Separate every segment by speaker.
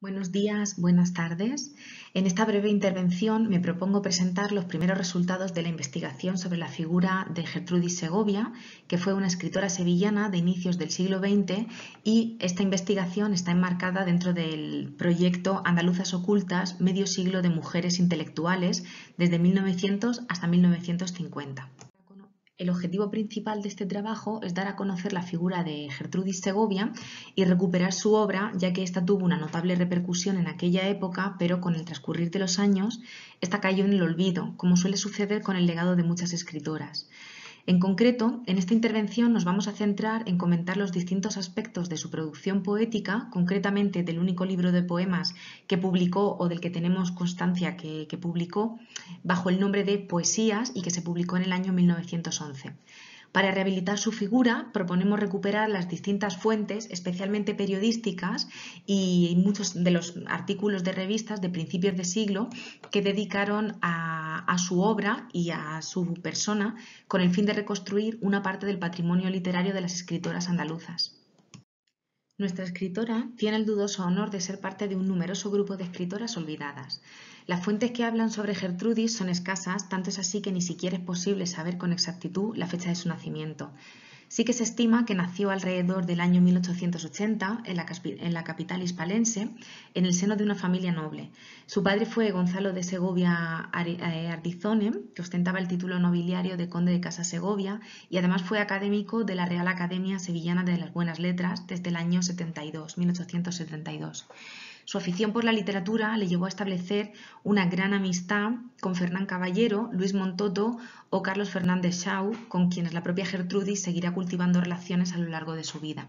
Speaker 1: Buenos días, buenas tardes. En esta breve intervención me propongo presentar los primeros resultados de la investigación sobre la figura de Gertrudis Segovia, que fue una escritora sevillana de inicios del siglo XX, y esta investigación está enmarcada dentro del proyecto Andaluzas Ocultas, medio siglo de mujeres intelectuales, desde 1900 hasta 1950. El objetivo principal de este trabajo es dar a conocer la figura de Gertrudis Segovia y recuperar su obra, ya que ésta tuvo una notable repercusión en aquella época, pero con el transcurrir de los años, esta cayó en el olvido, como suele suceder con el legado de muchas escritoras. En concreto, en esta intervención nos vamos a centrar en comentar los distintos aspectos de su producción poética, concretamente del único libro de poemas que publicó o del que tenemos constancia que publicó bajo el nombre de Poesías y que se publicó en el año 1911. Para rehabilitar su figura, proponemos recuperar las distintas fuentes, especialmente periodísticas, y muchos de los artículos de revistas de principios de siglo que dedicaron a su obra y a su persona con el fin de reconstruir una parte del patrimonio literario de las escritoras andaluzas. Nuestra escritora tiene el dudoso honor de ser parte de un numeroso grupo de escritoras olvidadas. Las fuentes que hablan sobre Gertrudis son escasas, tanto es así que ni siquiera es posible saber con exactitud la fecha de su nacimiento. Sí que se estima que nació alrededor del año 1880 en la capital hispalense, en el seno de una familia noble. Su padre fue Gonzalo de Segovia Ardizone, que ostentaba el título nobiliario de conde de Casa Segovia, y además fue académico de la Real Academia Sevillana de las Buenas Letras desde el año 1872. Su afición por la literatura le llevó a establecer una gran amistad con Fernán Caballero, Luis Montoto o Carlos Fernández Shaw, con quienes la propia Gertrudis seguirá cultivando relaciones a lo largo de su vida.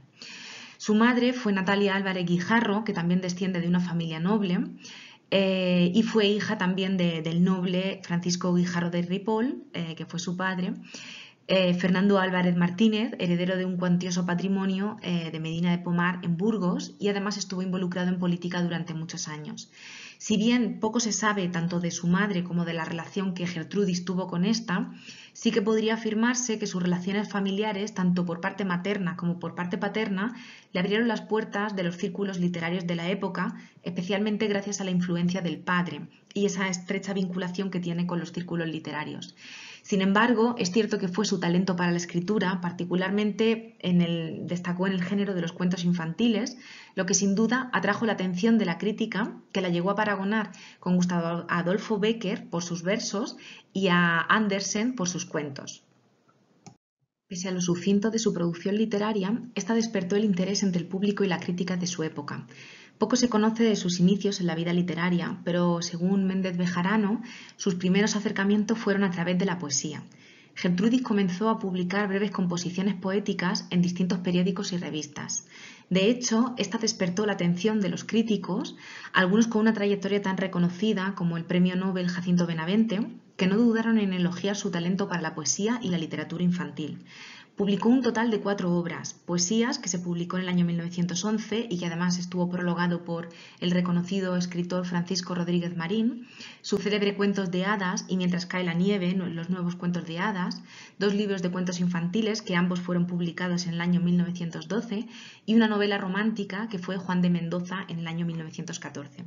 Speaker 1: Su madre fue Natalia Álvarez Guijarro, que también desciende de una familia noble, y fue hija también del noble Francisco Guijarro de Ripoll, que fue su padre. Fernando Álvarez Martínez, heredero de un cuantioso patrimonio de Medina de Pomar en Burgos, y además estuvo involucrado en política durante muchos años. Si bien poco se sabe tanto de su madre como de la relación que Gertrudis tuvo con esta, sí que podría afirmarse que sus relaciones familiares, tanto por parte materna como por parte paterna, le abrieron las puertas de los círculos literarios de la época, especialmente gracias a la influencia del padre y esa estrecha vinculación que tiene con los círculos literarios. Sin embargo, es cierto que fue su talento para la escritura, particularmente destacó en el género de los cuentos infantiles, lo que sin duda atrajo la atención de la crítica, que la llegó a paragonar con Gustavo Adolfo Bécquer por sus versos y a Andersen por sus cuentos. Pese a lo sucinto de su producción literaria, esta despertó el interés entre el público y la crítica de su época. Poco se conoce de sus inicios en la vida literaria, pero según Méndez Bejarano, sus primeros acercamientos fueron a través de la poesía. Gertrudis comenzó a publicar breves composiciones poéticas en distintos periódicos y revistas. De hecho, esta despertó la atención de los críticos, algunos con una trayectoria tan reconocida como el premio Nobel Jacinto Benavente, que no dudaron en elogiar su talento para la poesía y la literatura infantil. Publicó un total de 4 obras, Poesías, que se publicó en el año 1911 y que además estuvo prologado por el reconocido escritor Francisco Rodríguez Marín, su célebre Cuentos de hadas y Mientras cae la nieve, los nuevos cuentos de hadas, 2 libros de cuentos infantiles que ambos fueron publicados en el año 1912 y una novela romántica que fue Juan de Mendoza en el año 1914.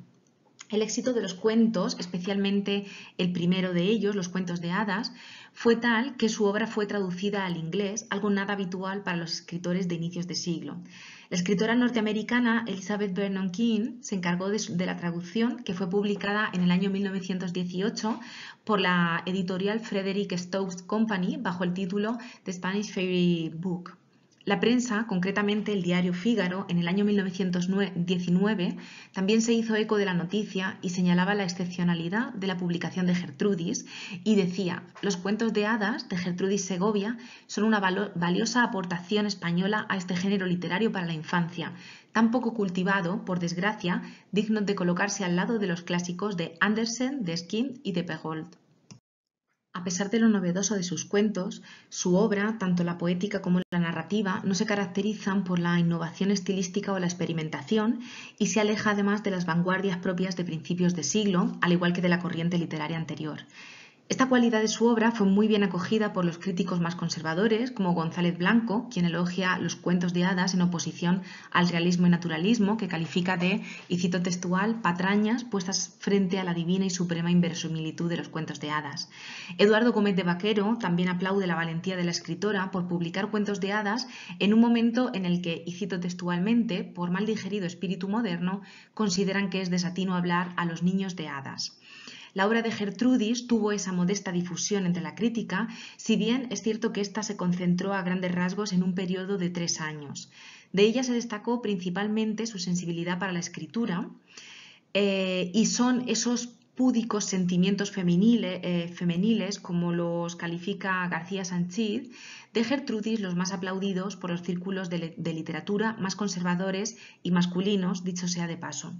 Speaker 1: El éxito de los cuentos, especialmente el primero de ellos, los cuentos de hadas, fue tal que su obra fue traducida al inglés, algo nada habitual para los escritores de inicios de siglo. La escritora norteamericana Elizabeth Vernon King se encargó de la traducción, que fue publicada en el año 1918 por la editorial Frederick Stokes Company bajo el título The Spanish Fairy Book. La prensa, concretamente el diario Fígaro, en el año 1919, también se hizo eco de la noticia y señalaba la excepcionalidad de la publicación de Gertrudis y decía: los cuentos de hadas de Gertrudis Segovia son una valiosa aportación española a este género literario para la infancia, tan poco cultivado, por desgracia, digno de colocarse al lado de los clásicos de Andersen, de Skin y de Perrault. A pesar de lo novedoso de sus cuentos, su obra, tanto la poética como la narrativa, no se caracterizan por la innovación estilística o la experimentación y se aleja además de las vanguardias propias de principios de siglo, al igual que de la corriente literaria anterior. Esta cualidad de su obra fue muy bien acogida por los críticos más conservadores, como González Blanco, quien elogia los cuentos de hadas en oposición al realismo y naturalismo, que califica de, y cito textual, patrañas puestas frente a la divina y suprema inverosimilitud de los cuentos de hadas. Eduardo Gómez de Vaquero también aplaude la valentía de la escritora por publicar cuentos de hadas en un momento en el que, y cito textualmente, por mal digerido espíritu moderno, consideran que es desatino hablar a los niños de hadas. La obra de Gertrudis tuvo esa modesta difusión entre la crítica, si bien es cierto que ésta se concentró a grandes rasgos en un periodo de 3 años. De ella se destacó principalmente su sensibilidad para la escritura y son esos púdicos sentimientos femeniles, como los califica García Sanchís, de Gertrudis los más aplaudidos por los círculos de literatura más conservadores y masculinos, dicho sea de paso.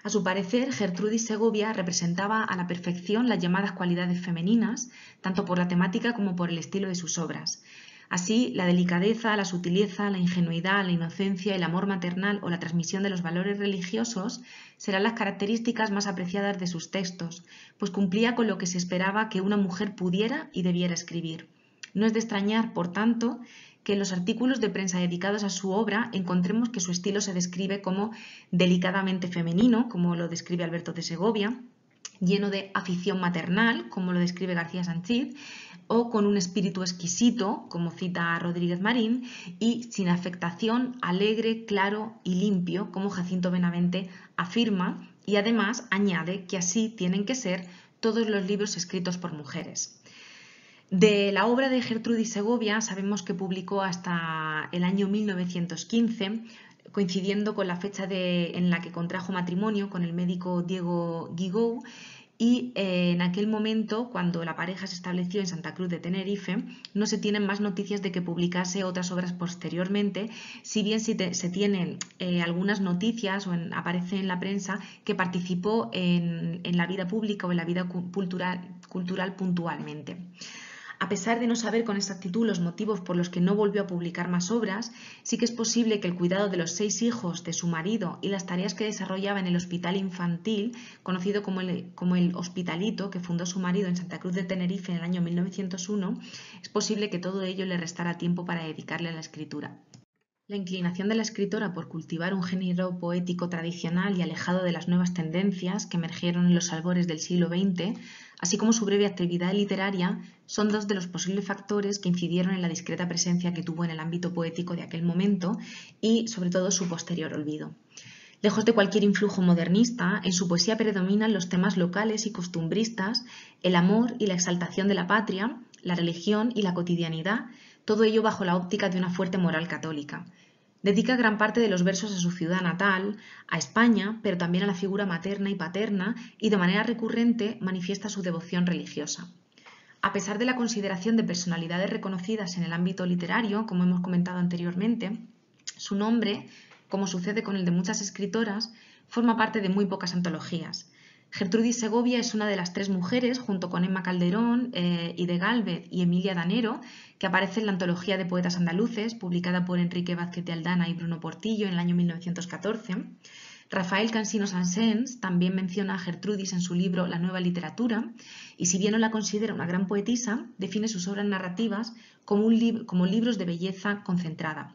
Speaker 1: A su parecer, Gertrudis Segovia representaba a la perfección las llamadas cualidades femeninas, tanto por la temática como por el estilo de sus obras. Así, la delicadeza, la sutileza, la ingenuidad, la inocencia, el amor maternal o la transmisión de los valores religiosos serán las características más apreciadas de sus textos, pues cumplía con lo que se esperaba que una mujer pudiera y debiera escribir. No es de extrañar, por tanto, que en los artículos de prensa dedicados a su obra encontremos que su estilo se describe como delicadamente femenino, como lo describe Alberto de Segovia, lleno de afición maternal, como lo describe García Sanchís, o con un espíritu exquisito, como cita a Rodríguez Marín, y sin afectación, alegre, claro y limpio, como Jacinto Benavente afirma, y además añade que así tienen que ser todos los libros escritos por mujeres. De la obra de Gertrudis Segovia sabemos que publicó hasta el año 1915, coincidiendo con la fecha en la que contrajo matrimonio con el médico Diego Guigou, y en aquel momento, cuando la pareja se estableció en Santa Cruz de Tenerife, no se tienen más noticias de que publicase otras obras posteriormente, si bien se tienen algunas noticias o aparece en la prensa que participó en la vida pública o en la vida cultural puntualmente. A pesar de no saber con exactitud los motivos por los que no volvió a publicar más obras, sí que es posible que el cuidado de los 6 hijos de su marido y las tareas que desarrollaba en el hospital infantil, conocido como el Hospitalito, que fundó su marido en Santa Cruz de Tenerife en el año 1901, es posible que todo ello le restara tiempo para dedicarle a la escritura. La inclinación de la escritora por cultivar un género poético tradicional y alejado de las nuevas tendencias que emergieron en los albores del siglo XX, así como su breve actividad literaria, son dos de los posibles factores que incidieron en la discreta presencia que tuvo en el ámbito poético de aquel momento y, sobre todo, su posterior olvido. Lejos de cualquier influjo modernista, en su poesía predominan los temas locales y costumbristas, el amor y la exaltación de la patria, la religión y la cotidianidad, todo ello bajo la óptica de una fuerte moral católica. Dedica gran parte de los versos a su ciudad natal, a España, pero también a la figura materna y paterna, y de manera recurrente manifiesta su devoción religiosa. A pesar de la consideración de personalidades reconocidas en el ámbito literario, como hemos comentado anteriormente, su nombre, como sucede con el de muchas escritoras, forma parte de muy pocas antologías. Gertrudis Segovia es una de las 3 mujeres, junto con Emma Calderón, Ide Gálvez y Emilia Danero, que aparece en la antología de poetas andaluces, publicada por Enrique Vázquez de Aldana y Bruno Portillo en el año 1914. Rafael Cansino Sansens también menciona a Gertrudis en su libro La nueva literatura, y si bien no la considera una gran poetisa, define sus obras narrativas como libros de belleza concentrada.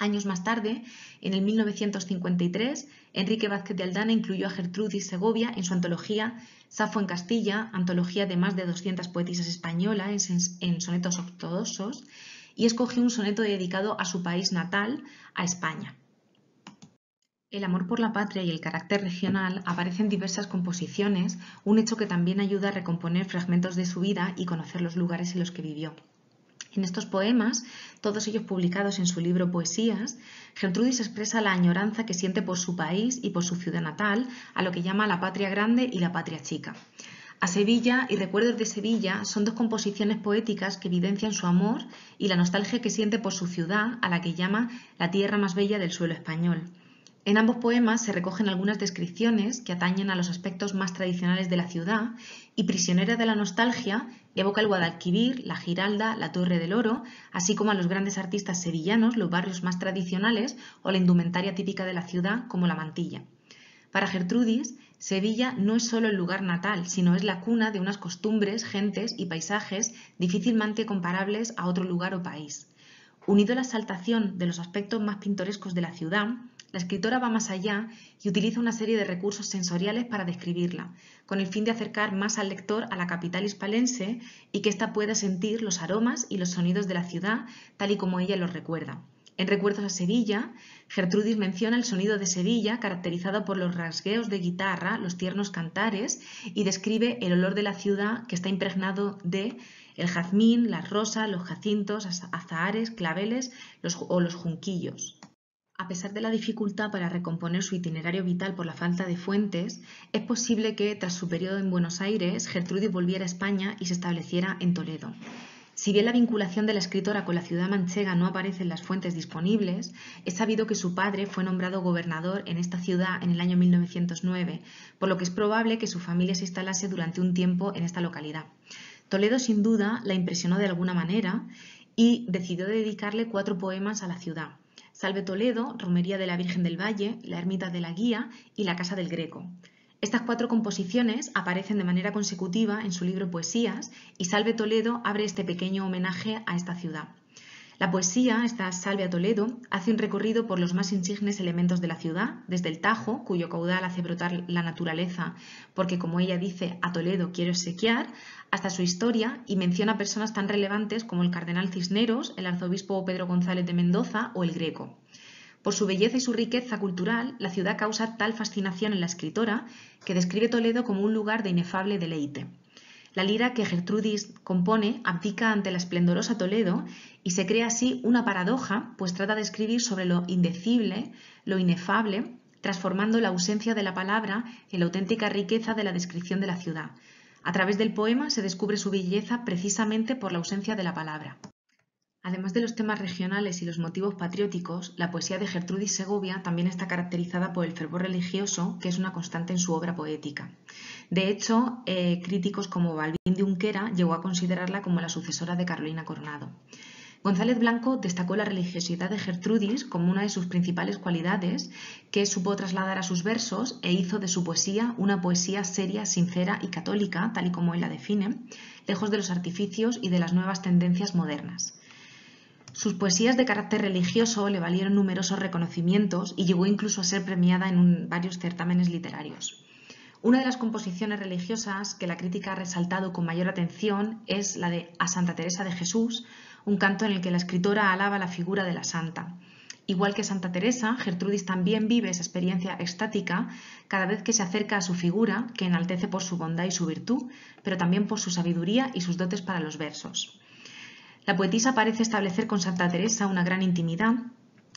Speaker 1: Años más tarde, en el 1953, Enrique Vázquez de Aldana incluyó a Gertrudis Segovia en su antología Safo en Castilla, antología de más de 200 poetisas españolas en sonetos ortodoxos, y escogió un soneto dedicado a su país natal, a España. El amor por la patria y el carácter regional aparece en diversas composiciones, un hecho que también ayuda a recomponer fragmentos de su vida y conocer los lugares en los que vivió. En estos poemas, todos ellos publicados en su libro Poesías, Gertrudis expresa la añoranza que siente por su país y por su ciudad natal, a lo que llama la patria grande y la patria chica. A Sevilla y Recuerdos de Sevilla son 2 composiciones poéticas que evidencian su amor y la nostalgia que siente por su ciudad, a la que llama la tierra más bella del suelo español. En ambos poemas se recogen algunas descripciones que atañen a los aspectos más tradicionales de la ciudad y, prisionera de la nostalgia, evoca el Guadalquivir, la Giralda, la Torre del Oro, así como a los grandes artistas sevillanos, los barrios más tradicionales o la indumentaria típica de la ciudad, como la mantilla. Para Gertrudis, Sevilla no es solo el lugar natal, sino es la cuna de unas costumbres, gentes y paisajes difícilmente comparables a otro lugar o país. Unido a la exaltación de los aspectos más pintorescos de la ciudad, la escritora va más allá y utiliza una serie de recursos sensoriales para describirla, con el fin de acercar más al lector a la capital hispalense y que ésta pueda sentir los aromas y los sonidos de la ciudad tal y como ella los recuerda. En Recuerdos a Sevilla, Gertrudis menciona el sonido de Sevilla, caracterizado por los rasgueos de guitarra, los tiernos cantares, y describe el olor de la ciudad que está impregnado de el jazmín, las rosas, los jacintos, azahares, claveles o los junquillos. A pesar de la dificultad para recomponer su itinerario vital por la falta de fuentes, es posible que, tras su periodo en Buenos Aires, Gertrudis volviera a España y se estableciera en Toledo. Si bien la vinculación de la escritora con la ciudad manchega no aparece en las fuentes disponibles, es sabido que su padre fue nombrado gobernador en esta ciudad en el año 1909, por lo que es probable que su familia se instalase durante un tiempo en esta localidad. Toledo sin duda la impresionó de alguna manera y decidió dedicarle 4 poemas a la ciudad: Salve Toledo, Romería de la Virgen del Valle, La Ermita de la Guía y La Casa del Greco. Estas 4 composiciones aparecen de manera consecutiva en su libro Poesías y Salve Toledo abre este pequeño homenaje a esta ciudad. La poesía, esta Salve a Toledo, hace un recorrido por los más insignes elementos de la ciudad, desde el Tajo, cuyo caudal hace brotar la naturaleza, porque como ella dice, a Toledo quiero obsequiar, hasta su historia, y menciona personas tan relevantes como el cardenal Cisneros, el arzobispo Pedro González de Mendoza o el Greco. Por su belleza y su riqueza cultural, la ciudad causa tal fascinación en la escritora que describe Toledo como un lugar de inefable deleite. La lira que Gertrudis compone abdica ante la esplendorosa Toledo y se crea así una paradoja, pues trata de escribir sobre lo indecible, lo inefable, transformando la ausencia de la palabra en la auténtica riqueza de la descripción de la ciudad. A través del poema se descubre su belleza precisamente por la ausencia de la palabra. Además de los temas regionales y los motivos patrióticos, la poesía de Gertrudis Segovia también está caracterizada por el fervor religioso, que es una constante en su obra poética. De hecho, críticos como Balbín de Unquera llegó a considerarla como la sucesora de Carolina Coronado. González Blanco destacó la religiosidad de Gertrudis como una de sus principales cualidades, que supo trasladar a sus versos e hizo de su poesía una poesía seria, sincera y católica, tal y como él la define, lejos de los artificios y de las nuevas tendencias modernas. Sus poesías de carácter religioso le valieron numerosos reconocimientos y llegó incluso a ser premiada en varios certámenes literarios. Una de las composiciones religiosas que la crítica ha resaltado con mayor atención es la de A Santa Teresa de Jesús, un canto en el que la escritora alaba la figura de la santa. Igual que Santa Teresa, Gertrudis también vive esa experiencia extática cada vez que se acerca a su figura, que enaltece por su bondad y su virtud, pero también por su sabiduría y sus dotes para los versos. La poetisa parece establecer con Santa Teresa una gran intimidad,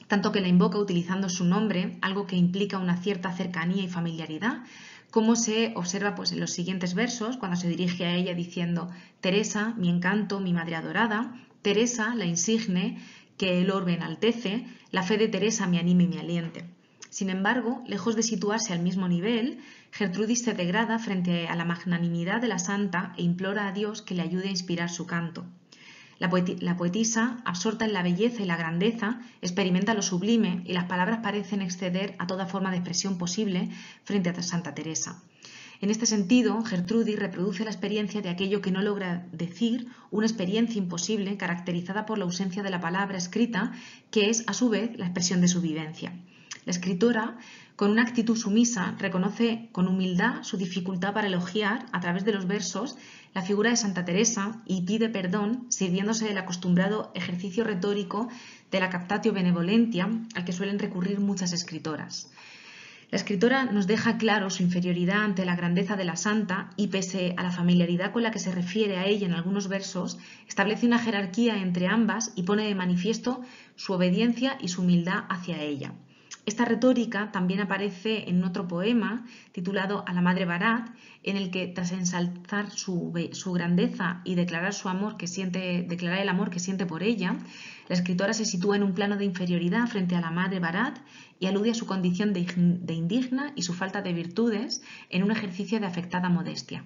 Speaker 1: tanto que la invoca utilizando su nombre, algo que implica una cierta cercanía y familiaridad, como se observa en los siguientes versos, cuando se dirige a ella diciendo: Teresa, mi encanto, mi madre adorada, Teresa, la insigne, que el orbe enaltece, la fe de Teresa me anime y me aliente. Sin embargo, lejos de situarse al mismo nivel, Gertrudis se degrada frente a la magnanimidad de la santa e implora a Dios que le ayude a inspirar su canto. La poetisa, absorta en la belleza y la grandeza, experimenta lo sublime y las palabras parecen exceder a toda forma de expresión posible frente a Santa Teresa. En este sentido, Gertrudis reproduce la experiencia de aquello que no logra decir, una experiencia imposible caracterizada por la ausencia de la palabra escrita, que es, a su vez, la expresión de su vivencia. La escritora, con una actitud sumisa, reconoce con humildad su dificultad para elogiar, a través de los versos, la figura de Santa Teresa y pide perdón sirviéndose del acostumbrado ejercicio retórico de la captatio benevolentia al que suelen recurrir muchas escritoras. La escritora nos deja claro su inferioridad ante la grandeza de la santa y, pese a la familiaridad con la que se refiere a ella en algunos versos, establece una jerarquía entre ambas y pone de manifiesto su obediencia y su humildad hacia ella. Esta retórica también aparece en otro poema titulado A la Madre Barat, en el que, tras ensalzar su grandeza y declarar el amor que siente por ella, la escritora se sitúa en un plano de inferioridad frente a la Madre Barat y alude a su condición de indigna y su falta de virtudes en un ejercicio de afectada modestia.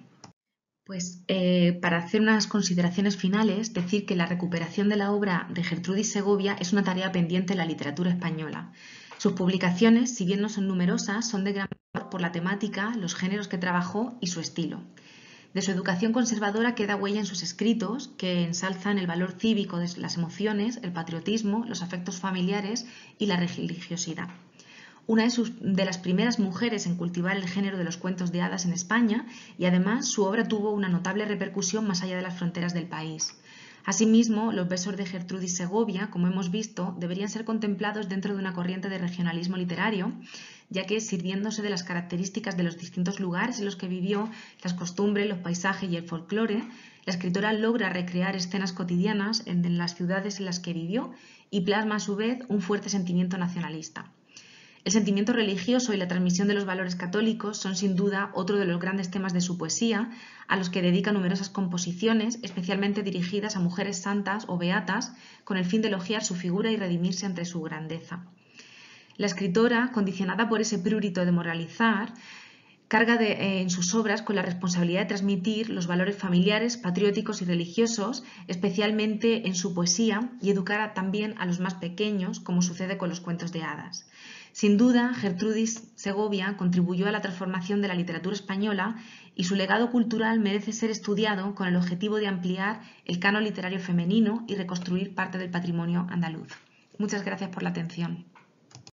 Speaker 1: Para hacer unas consideraciones finales, decir que la recuperación de la obra de Gertrudis Segovia es una tarea pendiente en la literatura española. Sus publicaciones, si bien no son numerosas, son de gran valor autor por la temática, los géneros que trabajó y su estilo. De su educación conservadora queda huella en sus escritos, que ensalzan el valor cívico de las emociones, el patriotismo, los afectos familiares y la religiosidad. Una de las primeras mujeres en cultivar el género de los cuentos de hadas en España, y además su obra tuvo una notable repercusión más allá de las fronteras del país. Asimismo, los versos de Gertrudis Segovia, como hemos visto, deberían ser contemplados dentro de una corriente de regionalismo literario, ya que, sirviéndose de las características de los distintos lugares en los que vivió, las costumbres, los paisajes y el folclore, la escritora logra recrear escenas cotidianas en las ciudades en las que vivió y plasma a su vez un fuerte sentimiento nacionalista. El sentimiento religioso y la transmisión de los valores católicos son sin duda otro de los grandes temas de su poesía, a los que dedica numerosas composiciones, especialmente dirigidas a mujeres santas o beatas, con el fin de elogiar su figura y redimirse ante su grandeza. La escritora, condicionada por ese prurito de moralizar, carga en sus obras con la responsabilidad de transmitir los valores familiares, patrióticos y religiosos, especialmente en su poesía, y educar también a los más pequeños, como sucede con los cuentos de hadas. Sin duda, Gertrudis Segovia contribuyó a la transformación de la literatura española y su legado cultural merece ser estudiado con el objetivo de ampliar el canon literario femenino y reconstruir parte del patrimonio andaluz. Muchas gracias por la atención.